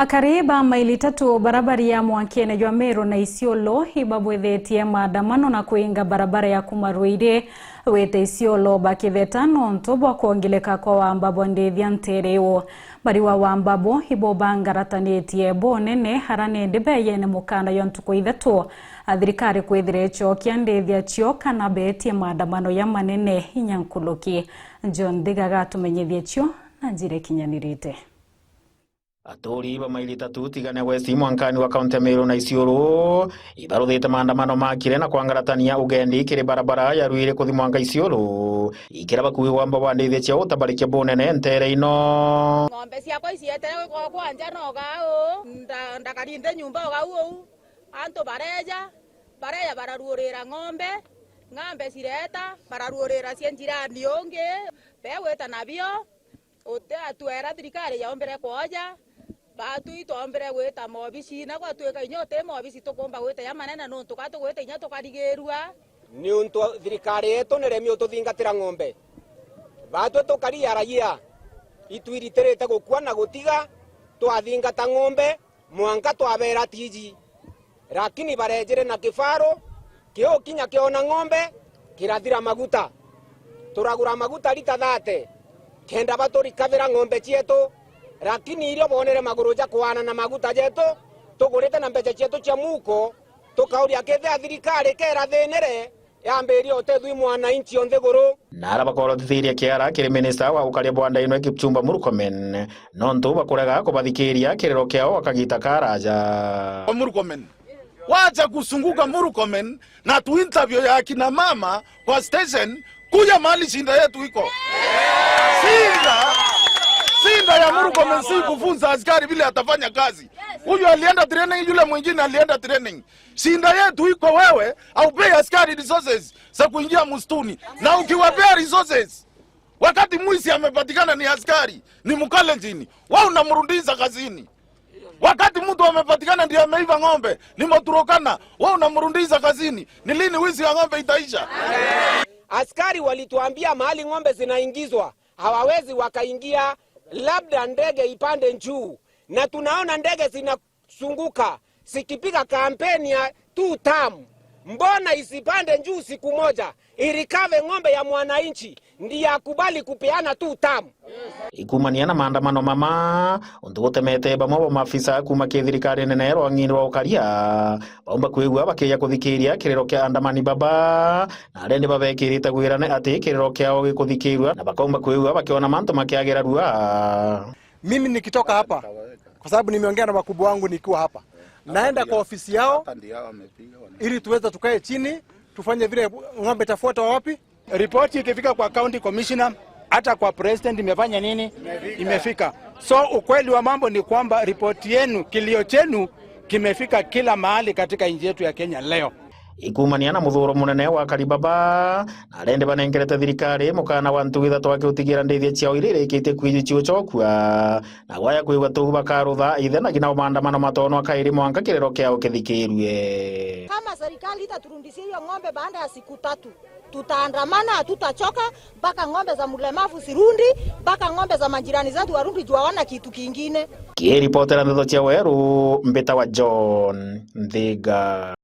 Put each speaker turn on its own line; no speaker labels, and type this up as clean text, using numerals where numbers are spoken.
Akariba maili 3 barabara ya Mwakene jwa Meru na Isiolo ibabwethetie maandamano na kuinga barabara ya Kumaruire wete Isiolo bakithetano ntobwa kuongeleka kwa wambabo ndithia ntereo bariwa wambabo ibobangaratanitie bonene harane ndibeyene mukana yontuko ithatu athirikari kwithire chokia ndithia cio kana betie maandamano ya manene inyankuluki John Thigaga tumenyithie cio na njire kinyanirite.
Aturi ba maili 3 tigane West Mwankani wa kaunti ya Meru na Isiolo ibaruthite maandamano makire na kwangaratania ugendi kiri barabara ya Ruire kuthi Mwanka Isiolo ikira bakuwi wamba bandithie cia utabarikia bonene ntere ino
ng'ombe ciakwa icietere kwa kwanja no gao ndakarinde nyumba gao anto bareja bararuurira ng'ombe cireta bararuurira cia njirani ungi beweta nabio ote atwera thirikari ya ombere kwaja batu itombere gweta mobisi na gwatuika inyote mobisi tukomba gweta ya manene no tukatu gweta inya tukarigerua
ni unto thirikari yetu neremio tuthingatira ng'ombe batu tukaria raia itwiriterete gukua na gutiga twathingata ng'ombe Mwanka twabera tiji lakini barejere na kifaro kio kinya kiona ng'ombe kirathira maguta turagura maguta lita 30 kenda batori kavera ng'ombe cietu lakini irio bonere maguru ja kwana na maguta jetu tugurite na mbeca cietu cia muko tukauria kethe thirikari kera thenere yambiri otethwi mwana inchi onthe guru
nara bakorotithiria kiara kiri minister wa ukaria bwanda ino Kipchumba Murkomen nontu bakurega kubathikiria kirero kiao akagita karaja
Murkomen wacha kusunguka Murkomen na tu interview ya kina mama kwa station kuja mahali shinda yetu iko Sinda ya Murkomen si kufunza askari vile atafanya kazi. Huyu alienda training, yule mwingine alienda training. Sinda yetu iko wewe au pay askari resources za kuingia msituni. Na ukiwapea resources wakati mwisi amepatikana ni askari, ni mkalenjini, wao unamrudisha kazini. Wakati mtu amepatikana ndiye ameiva ng'ombe, ni Moturokana, wao unamrudisha kazini. Ni lini wizi ya ng'ombe itaisha?
Askari walituambia mahali ng'ombe zinaingizwa, hawawezi wakaingia labda ndege ipande juu, na tunaona ndege zinasunguka sikipiga kampeni ya 2 term. Mbona isipande juu siku moja irikave ng'ombe ya mwananchi ndiye akubali kupeana 2 term?
Ikumania na maandamano mama undu gutemete bamwe maafisa kuma kithirikari nene rwang'ini rwa ukaria baumba kwigua bakiya kuthikiria kirero kia andamani baba na arende babekirite gwirane ati kirero kiao gikuthikirwa na bakaumba kwigua bakiona manto makiagira rua.
Mimi nikitoka hapa kwa sababu nimeongea na wakubwa wangu nikiwa hapa, naenda kwa ofisi yao ili tuweze tukae chini tufanye vile ng'ombe tafuata wapi.
Ripoti ikifika kwa county commissioner hata kwa president imefanya nini? Imefika. So ukweli wa mambo ni kwamba ripoti yenu, kilio chenu kimefika kila mahali katika nchi yetu ya Kenya leo.
Ikumania na muthuro munene wa Karibaba na arende banengerete thirikari mukana wa ntuitha twake utigira ndithia ciao irire ikite kwiji cio chokua na gwaya kwigwa tu bakarutha ithe na gina maandamano matono akairi Mwanka kirero kiao kithikirwe.
Kama serikali itaturudishia hiyo ng'ombe baada ya siku 3 tutaandamana, hatutachoka mpaka ng'ombe za mlemavu sirundi, mpaka ng'ombe za majirani zetu warundi juu hawana kitu kingine.
Kiripotera ntho cia Weru Mbita wa John Thiga.